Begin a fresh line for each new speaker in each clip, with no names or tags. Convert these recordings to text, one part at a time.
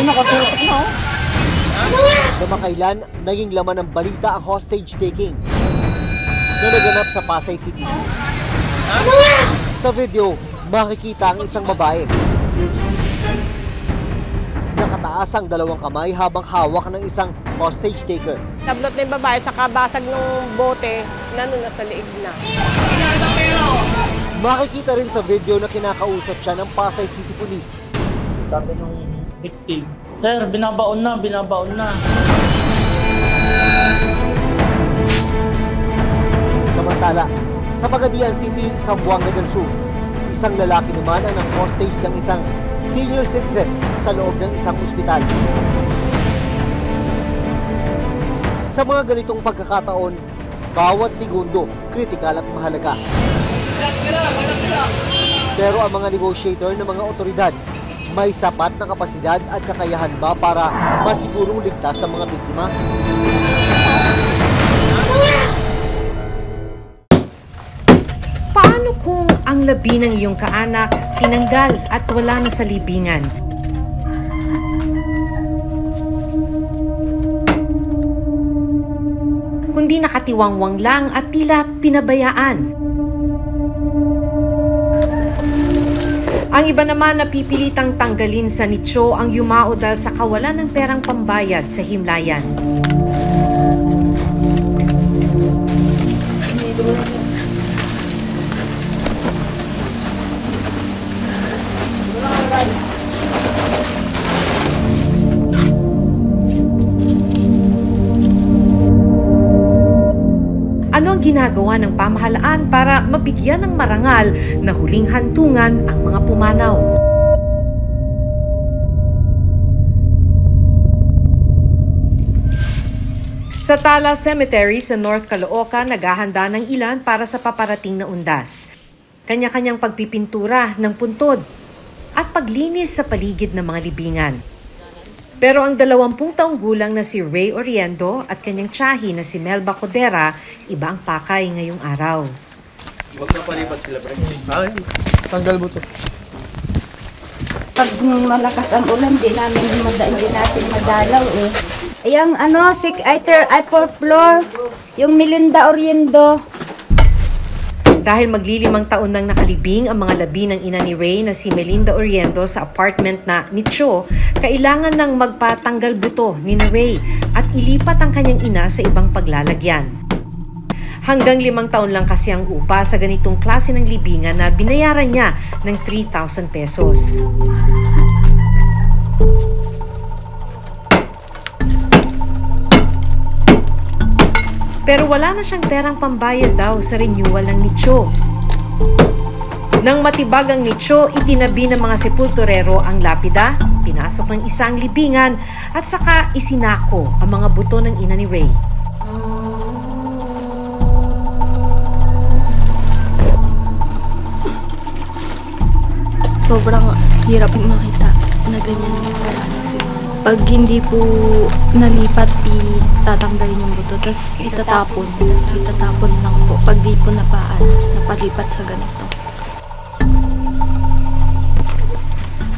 Nakatutok na, oh.
Kamakailan, naging laman ng balita ang hostage taking na naganap sa Pasay City. Sa video, makikita ang isang babae. Nakataas ang dalawang kamay habang hawak ng isang hostage taker.
Tablot na yung babae, saka basag ng bote, nasa liig na.
Makikita rin sa video na kinakausap siya ng Pasay City Police.
Sabi nung victim, "Sir, binabaon na, binabaon na."
Samantala, sa Pagadian City, Zamboanga del Sur, isang lalaki naman ang hostage ng isang senior citizen sa loob ng isang ospital. Sa mga ganitong pagkakataon, bawat segundo kritikal at mahalaga. Pero ang mga negotiator ng mga otoridad, may sapat na kapasidad at kakayahan ba para masigurong ligtas sa mga biktima?
Paano kung ang labi ng iyong kaanak tinanggal at wala na sa libingan? Kundi nakatiwangwang lang at tila pinabayaan. Ang iba naman napipilitang tanggalin sa nicho ang yumao dahil sa kawalan ng perang pambayad sa himlayan. Ano ang ginagawa ng pamahalaan para mabigyan ng marangal na huling hantungan ang mga pumanaw? Sa Tala Cemetery sa North Caloocan, naghahanda ng ilan para sa paparating na undas. Kanya-kanyang pagpipintura ng puntod at paglinis sa paligid ng mga libingan. Pero ang 20 taong gulang na si Ray Oriendo at kanyang tiyahi na si Melba Codera, iba ang pakay ngayong araw.
Huwag na palipat sila, pre. Ay, tanggal mo to.
Pag malakas ang ulan, di natin madalaw eh. Yung fourth floor, yung Melinda Oriendo.
Dahil maglilimang taon nang nakalibing ang mga labi ng ina ni Ray na si Melinda Oriendo sa apartment na nicho, kailangan nang magpatanggal buto ni Ray at ilipat ang kanyang ina sa ibang paglalagyan. Hanggang 5 taon lang kasi ang upa sa ganitong klase ng libingan na binayaran niya ng 3,000 pesos. Pero wala na siyang perang pambayad daw sa renewal ng nicho. Nang matibag ang nicho, itinabi ng mga sepulturero ang lapida, pinasok ng isang libingan at saka isinako ang mga buto ng ina ni Ray.
Sobrang hirap makita na ganyan yung paraan sila. Pag hindi po nalipat, tatanggalin yung buto, tapos itatapon lang po. Pag di po napalipat sa ganito.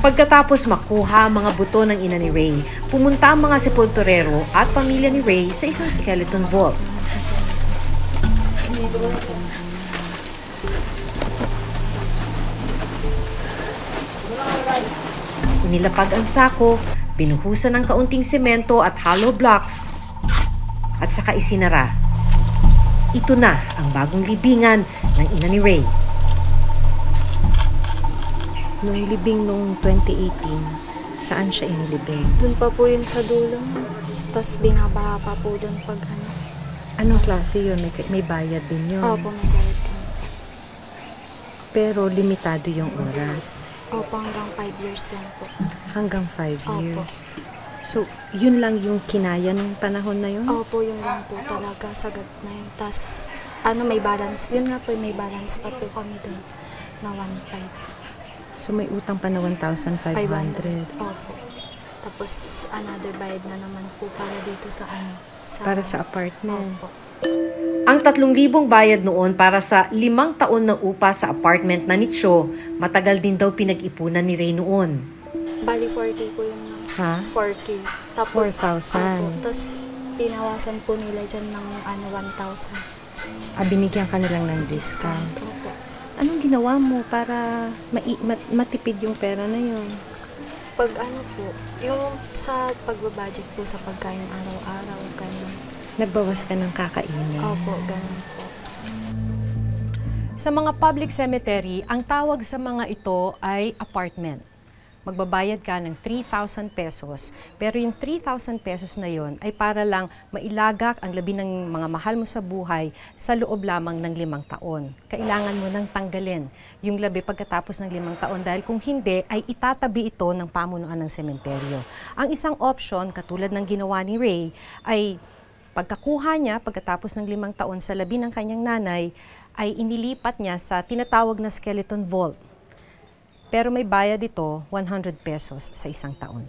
Pagkatapos makuha ang mga buto ng ina ni Ray, pumunta ang mga sepulturero at pamilya ni Ray sa isang skeleton vault. Inilapag ang sako, binuhusan ng kaunting semento at hollow blocks at saka isinara. Ito na ang bagong libingan ng ina ni Ray. Nung libing noong 2018, saan siya inilibing?
Doon pa po yun sa dulo. Tapos binabaha pa po doon pag ano.
Anong klase yun? May bayad din yun?
Opo, may bayad din.
Pero limitado yung oras?
Opo, hanggang 5 years lang po.
Hanggang 5
Opo.
years? So, yun lang yung kinaya nung panahon na yun?
Opo, yun lang po talaga, sagat na yun. Tapos, may balance. Yun nga po, may balance pa po kami doon na 1,500.
So, may utang pa na 1,500?
Opo. Tapos, another bayad na naman po para dito sa
para sa apartment?
Opo.
Ang 3,000 bayad noon para sa 5 taon na upa sa apartment na nicho, matagal din daw pinag-ipunan ni Ray noon.
Bali 4K po yung
Ha?
4K. Tapos
4,000.
Opo, tapos pinawasan po nila dyan ng 1,000.
Binigyan ka nilang ng discount.
Opo.
Anong ginawa mo para matipid yung pera na yun?
Pag ano po, yung sa pagbabudget po sa pagkain araw-araw, ganun.
Nagbawas ka ng kakainin.
Opo, ganun po.
Sa mga public cemetery, ang tawag sa mga ito ay apartment. Magbabayad ka ng 3,000 pesos, pero yung 3,000 pesos na yon ay para lang mailagak ang labi ng mga mahal mo sa buhay sa loob lamang ng 5 taon. Kailangan mo nang tanggalin yung labi pagkatapos ng 5 taon dahil kung hindi ay itatabi ito ng pamunuan ng sementeryo. Ang isang option, katulad ng ginawa ni Ray, ay pagkakuha niya pagkatapos ng 5 taon sa labi ng kanyang nanay, ay inilipat niya sa tinatawag na skeleton vault. Pero may bayad ito, 100 pesos sa 1 taon.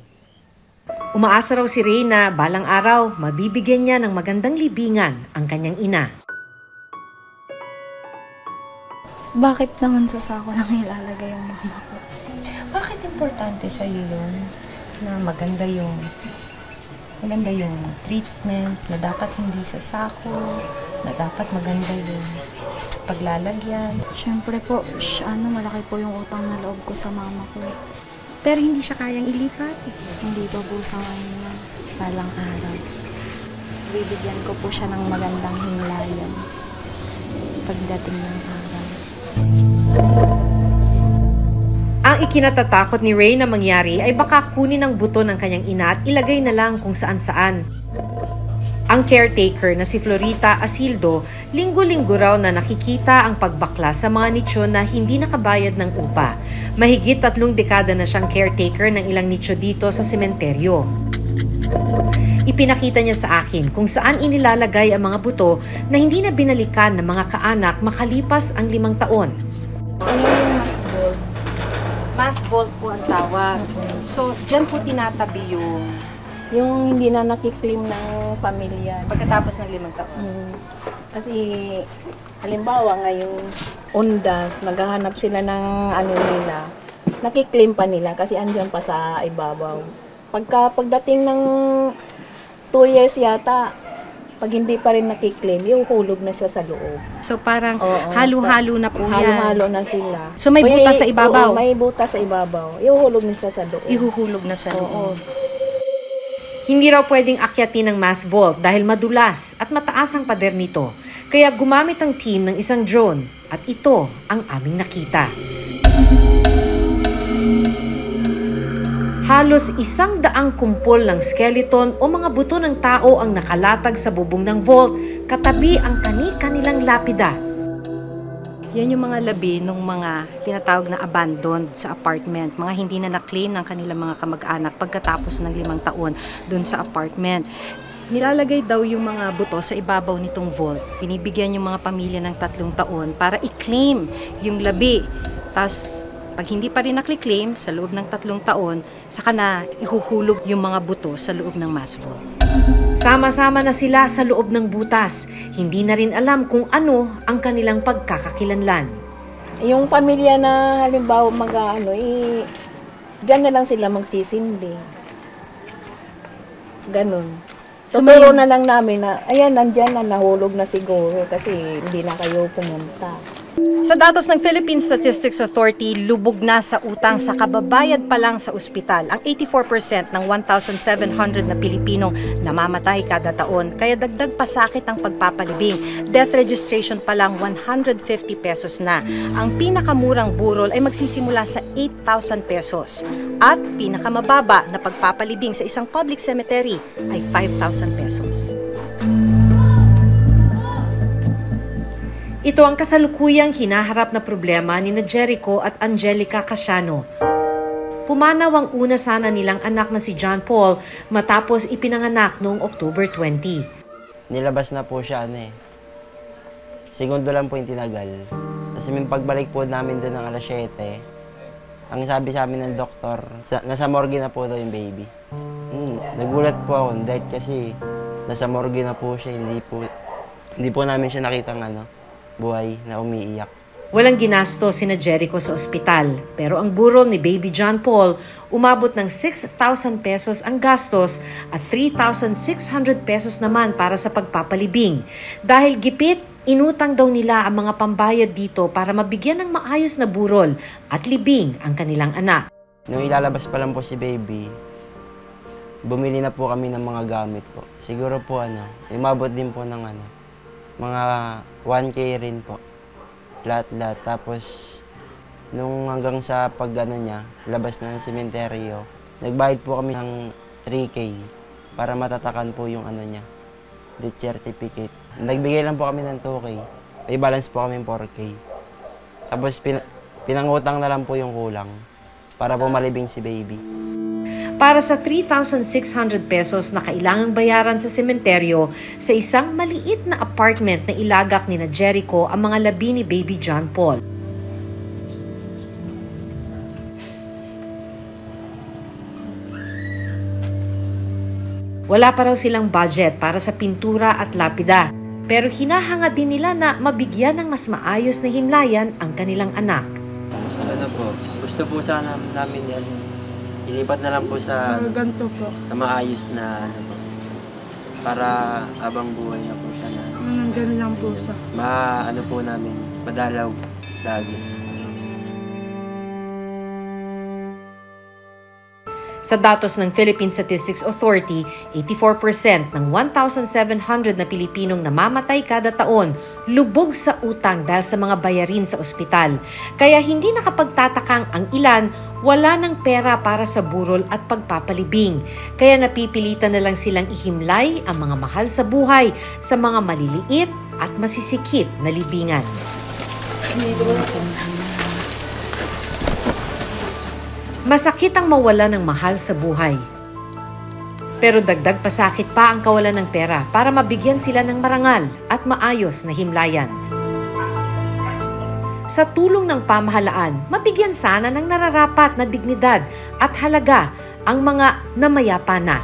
Umaasa raw si Ray na balang araw, mabibigyan niya ng magandang libingan ang kanyang ina.
Bakit naman sa sako lang ilalagay yung mama ko?
Bakit importante sa iyo yun na maganda yung treatment, na dapat hindi sa sako, na dapat maganda yung paglalagyan?
Siyempre po, malaki po yung utang na loob ko sa mama ko.
Pero hindi siya kayang ilipat.
Hindi pa po sa kanya.
Balang araw.
Bibigyan ko po siya ng magandang himlayan pagdating ng araw.
Ang ikinatatakot ni Ray na mangyari ay baka kunin ang buto ng kanyang ina at ilagay na lang kung saan-saan. Ang caretaker na si Florita Asildo, linggo-linggo raw na nakikita ang pagbakla sa mga nicho na hindi nakabayad ng upa. Mahigit 3 dekada na siyang caretaker ng ilang nicho dito sa sementeryo. Ipinakita niya sa akin kung saan inilalagay ang mga buto na hindi na binalikan ng mga kaanak makalipas ang 5 taon. Mass vault po ang tawag. So, dyan po tinatabi
Yung hindi na nakiklaim ng pamilya.
pagkatapos ng 5 taon.
Kasi, halimbawa ngayong undas, naghahanap sila ng nila, nakiklaim pa nila kasi andyan pa sa ibabaw. Pagdating ng 2 years yata, pag hindi pa rin nakiklaim, ihuhulog na siya sa loob.
So, parang
Oo,
halo-halo na po yan.
Halo-halo na sila.
So, may butas sa ibabaw?
Oo, may butas sa ibabaw. Ihuhulog na siya sa loob.
Ihuhulog na sa loob.
Oo.
Hindi raw pwedeng akyatin ng mass vault dahil madulas at mataas ang pader nito. Kaya gumamit ang team ng isang drone at ito ang aming nakita. Halos 100 kumpol ng skeleton o mga buto ng tao ang nakalatag sa bubong ng vault katabi ang kani-kanilang lapida. Yan yung mga labi ng mga tinatawag na abandoned sa apartment, mga hindi na na-claim ng kanilang mga kamag-anak pagkatapos ng 5 taon dun sa apartment. Nilalagay daw yung mga buto sa ibabaw nitong vault. Binibigyan yung mga pamilya ng 3 taon para i-claim yung labi. Tapos, pag hindi pa rin nakli-claim sa loob ng 3 taon, saka na ihuhulog yung mga buto sa loob ng mass vault. Sama-sama na sila sa loob ng butas. Hindi na rin alam kung ano ang kanilang pagkakakilanlan.
Yung pamilya na halimbawa dyan na lang sila magsisindi. Ganon.
So,
Tuturo na lang namin na, ayan, nandyan na, nahulog na siguro kasi hindi na kayo pumunta.
Sa datos ng Philippine Statistics Authority, lubog na sa utang sa kababayad pa lang sa ospital ang 84% ng 1,700 na Pilipinong namamatay kada taon. Kaya dagdag pasakit ang pagpapalibing. Death registration pa lang 150 pesos na. Ang pinakamurang burol ay magsisimula sa 8,000 pesos. At pinakamababa na pagpapalibing sa isang public cemetery ay 5,000 pesos. Ito ang kasalukuyang hinaharap na problema ni Jericho at Angelica Casiano. Pumanaw ang una sana nilang anak na si John Paul matapos ipinanganak noong October 20.
Nilabas na po siya segundo lang po yung tinagal. Kasi may pagbalik po namin doon ng alas 7, ang sabi sa amin ng doktor, nasa morgue na po daw yung baby. Nagulat po ako dahil kasi nasa morgue na po siya, hindi po namin siya nakitang buhay na umiiyak.
Walang ginasto sina Jericho sa ospital, pero ang burol ni Baby John Paul umabot ng 6,000 pesos ang gastos at 3,600 pesos naman para sa pagpapalibing. Dahil gipit, inutang daw nila ang mga pambayad dito para mabigyan ng maayos na burol at libing ang kanilang anak.
Nung ilalabas pa lang po si Baby, bumili na po kami ng mga gamit po. Siguro po umabot din po ng mga 1K rin po. Lahat-lahat. Tapos, nung hanggang sa niya, labas na ng sementeryo, nagbayad po kami ng 3K para matatakan po yung niya, death certificate. Nagbigay lang po kami ng 2K. May balance po kami 4K. Tapos, pinangutang na lang po yung kulang para po malibing si Baby.
Para sa 3,600 pesos na kailangang bayaran sa sementeryo sa isang maliit na apartment na ilagak ni na Jericho ang mga labi ni Baby John Paul. Wala pa raw silang budget para sa pintura at lapida, pero hinahangad din nila na mabigyan ng mas maayos na himlayan ang kanilang anak.
Gusto po sana namin yan. Ilipat na lang po sa
ganito po.
Na maayos na para habang buhay na po siya na
Ganun lang po sa
po namin, madalaw lagi.
Sa datos ng Philippine Statistics Authority, 84% ng 1,700 na Pilipinong namamatay kada taon lubog sa utang dahil sa mga bayarin sa ospital. Kaya hindi nakapagtatakang ang ilan wala ng pera para sa burol at pagpapalibing. Kaya napipilitan na lang silang ihimlay ang mga mahal sa buhay sa mga maliliit at masisikip na libingan. Masakit ang mawala ng mahal sa buhay. Pero dagdag pasakit pa ang kawalan ng pera para mabigyan sila ng marangal at maayos na himlayan. Sa tulong ng pamahalaan, mabigyan sana ng nararapat na dignidad at halaga ang mga namayapa na.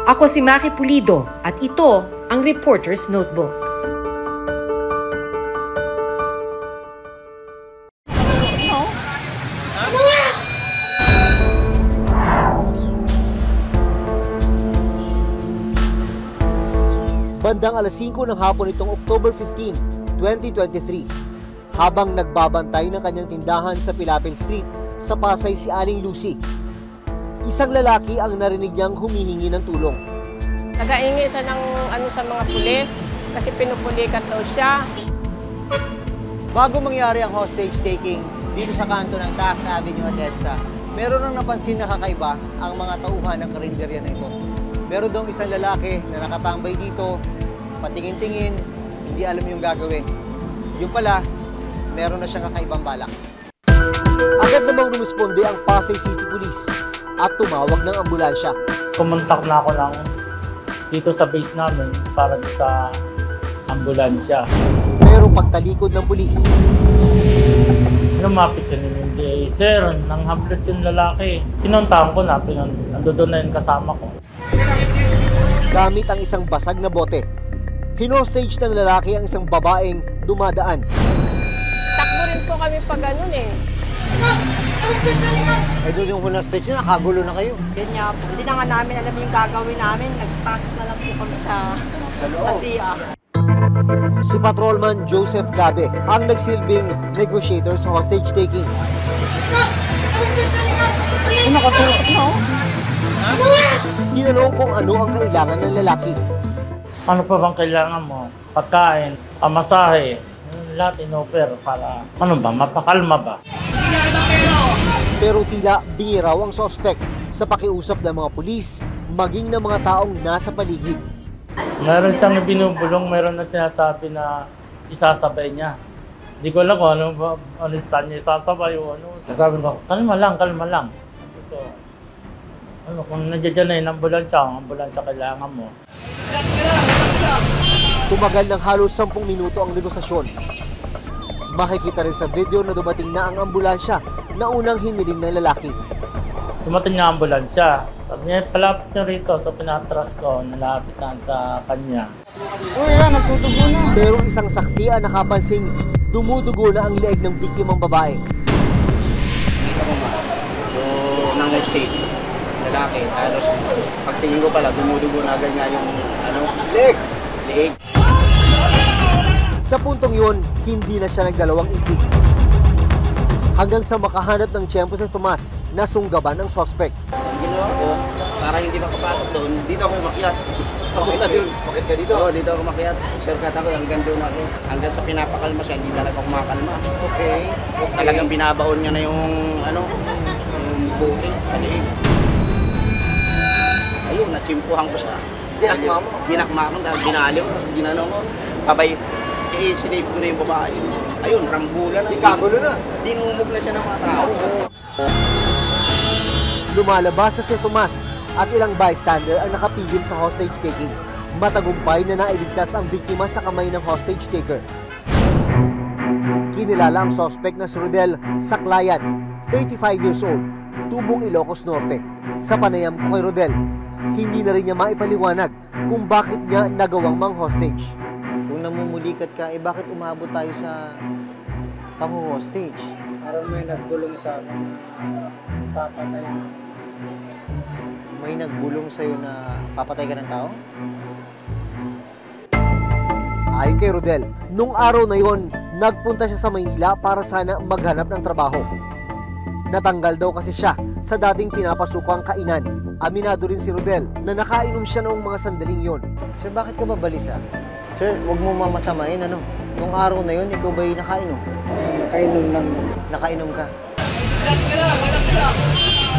Ako si Maki Pulido at ito ang Reporter's Notebook.
Bandang alas 5 ng hapon itong October 15, 2023, habang nagbabantay ng kanyang tindahan sa Pilapil Street sa Pasay si Aling Lucy. Isang lalaki ang narinig niyang humihingi ng tulong.
Nagaingi siya ng sa mga pulis kasi pinupulikat daw siya.
Bago mangyari ang hostage taking dito sa kanto ng Taft Avenue at EDSA, meron nang napansin na kakaiba ang mga tauhan ng karinderya na ito. Meron daw isang lalaki na nakatambay dito, patingin-tingin, hindi alam yung gagawin. Yung pala, meron na siyang kakaibang balak. Agad namang rumisponde ang Pasay City Police at tumawag ng ambulansya.
Kumontak na ako dito sa base namin para sa ambulansya.
Pero pagtalikod ng pulis,
lumapit yun hindi. Sir, nanghablot yung lalaki. Pinuntahan ko na, nandoon na yung kasama ko.
Gamit ang isang basag na bote, hinostage ng lalaki ang isang babaeng dumadaan.
Takbo rin po kami pag ganun eh.
Ay doon yung hinostage na, nakagulo na kayo.
Yun nga po. Hindi na nga namin alam yung gagawin namin. Nagpasok na lang po kami sa CA.
Si Patrolman Joseph Gabe ang nagsilbing negotiator sa hostage taking. Tinanong kung ano ang kailangan ng lalaki.
Ano pa bang kailangan mo? Pagkain, pamasahe, lahat in-offer para, mapakalma ba?
Pero tila bingi raw ang suspect sa pakiusap ng mga pulis, maging ng mga taong nasa paligid.
Meron siyang binubulong, meron na sinasabi na isasabay niya. Hindi ko alam kung saan niya isasabay o ano. Sasabi ko, kalma lang. Kung nandiyan na yung ambulansya kailangan mo.
Tumagal ng halos 10 minuto ang negosasyon. Makikita rin sa video na dumating na ang ambulansya na unang hiniling ng lalaki.
Dumating na ang ambulansya. Sabi niya, palapit niyo rito. So pinatras ko, nalapit na sa kanya.
Pero isang saksi ang nakapansing dumudugo na ang leeg ng biktimang babae.
Kita ko nga, yung nang stage, lalaki, halos pagtingin ko pala, dumudugo na agad nga yung leeg.
Sa puntong yun, hindi na siya nagdalawang isip. Hanggang sa makahanap ng tiyempo sa Tomas na sunggaban ang suspect.
Ang ginawa ko, para hindi makapasok doon, dito ako umakyat. Okay na doon.
Bakit ka dito?
Oo, dito ako umakyat. Shortcut ako, hanggang doon ako. Hanggang sa pinapakalma siya, hindi talaga ako kumakalma.
Okay.
Talagang binabaon niya na yung, yung buti sa liig. Ayun, natsimpuhan ko siya.
Dinakma mo?
Dinakma ko, dahil dinaliw ko, ginano ko. Sabay, sinave ko na yung babae. Ayun, rambulan na.
Ikagulo na.
Dinumog na siya ng mga tao.
Lumalabas na si Tomas at ilang bystander ang nakapigil sa hostage taking. Matagumpay na nailigtas ang biktima sa kamay ng hostage taker. Kinilala ang suspect na si Rodel Saclayan, 35 years old, Tubong, Ilocos Norte. Sa panayam ko kay Rodel, hindi na rin niya maipaliwanag kung bakit niya nagawang mang-hostage.
Kung namumulikat ka, bakit umabot tayo sa pang-hostage?
Parang may nagbulong sa akin na papatay.
May nagbulong sa'yo na papatay ka ng tao?
Ayon kay Rodel, nung araw na yon, nagpunta siya sa Maynila para sana maghanap ng trabaho. Natanggal daw kasi siya sa dating pinapasukang kainan. Aminado rin si Rodel na nakainom siya noong mga sandaling yon.
Sir, bakit ka ba balisa? Sir, huwag mo mamasamain, ano? Nung araw na yon, ikaw ba'y nakainom?
Nakainom lang.
Nakainom ka?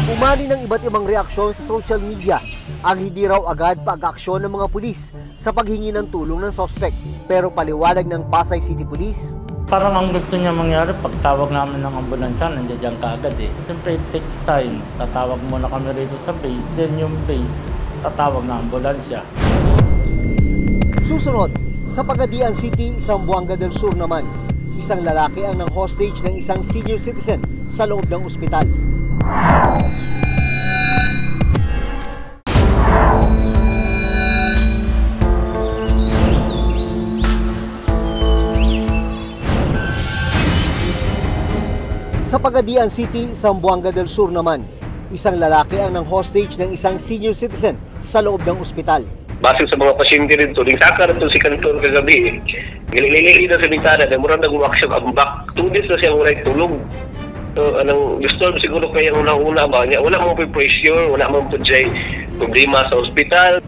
Umani ng iba't ibang reaksyon sa social media ang hindi raw agad pag-aksyon ng mga pulis sa paghingi ng tulong ng suspect. Pero paliwanag ng Pasay City Police,
parang ang gusto niya mangyari, pagtawag namin ng ambulansya, nandiyan ka agad eh. Siyempre, it takes time. Tatawag muna kami rito sa base, then yung base, tatawag na ambulansya.
Susunod, sa Pagadian City, Zamboanga del Sur naman, isang lalaki ang nang-hostage ng isang senior citizen sa loob ng ospital. Sa Pagadian City, Zamboanga del Sur naman, isang lalaki ang nang-hostage ng isang senior citizen sa loob ng ospital.
Base sa mga pasyente dito, ning sakar ito si Kantor kagabi. Gilili na sa bintana, na murang nag-uaksyon ang back. 2 days na siya murang tulog. So, anong disturb siguro kaya una-una ba niya? Wala mo po pressure, wala mo po dyan problema sa ospital.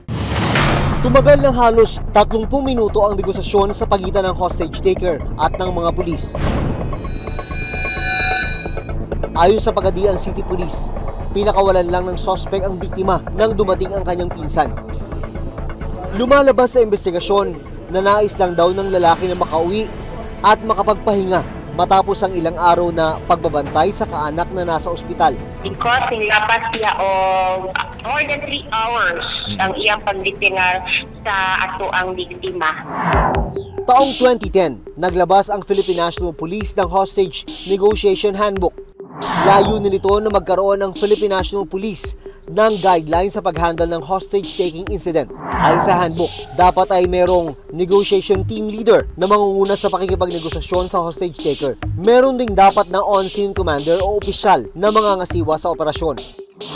Tumagal ng halos 30 minuto ang negosasyon sa pagitan ng hostage taker at ng mga pulis. Ayon sa Pagadian City Police, pinakawalan lang ng suspect ang biktima nang dumating ang kanyang pinsan. Lumalabas sa investigasyon na nais lang daw ng lalaki na makauwi at makapagpahinga matapos ang ilang araw na pagbabantay sa kaanak na nasa ospital.
Because nilapas siya og more than 3 hours ang iyang pagditingal sa ato ang biktima.
Taong 2010, naglabas ang Philippine National Police ng Hostage Negotiation Handbook. Layunin nito na magkaroon ng Philippine National Police ng guidelines sa paghandle ng hostage-taking incident. Ayon sa handbook, dapat ay merong negotiation team leader na mangunguna sa pakikipagnegosasyon sa hostage taker. Meron ding dapat na on-scene commander o opisyal na mangangasiwa sa operasyon.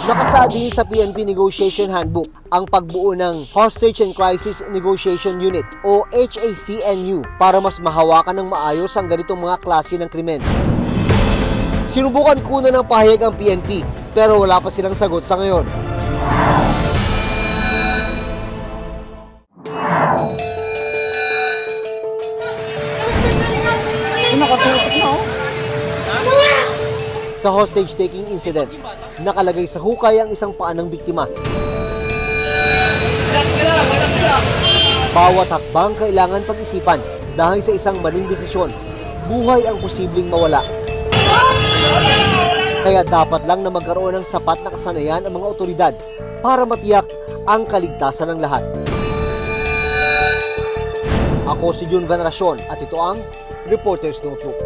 Nakasaad din sa PNP Negotiation Handbook ang pagbuo ng Hostage and Crisis Negotiation Unit o HACNU para mas mahawakan ng maayos ang ganitong mga klase ng krimen. Sinubukan kuna ng pahayag ang PNP pero wala pa silang sagot sa ngayon. Sa hostage-taking incident, nakalagay sa hukay ang isang paa ng biktima. Bawat hakbang kailangan pag-isipan dahil sa isang maling desisyon, buhay ang posibleng mawala. Kaya dapat lang na magkaroon ng sapat na kasanayan ang mga otoridad para matiyak ang kaligtasan ng lahat. Ako si Jun Veneracion at ito ang Reporter's Notebook.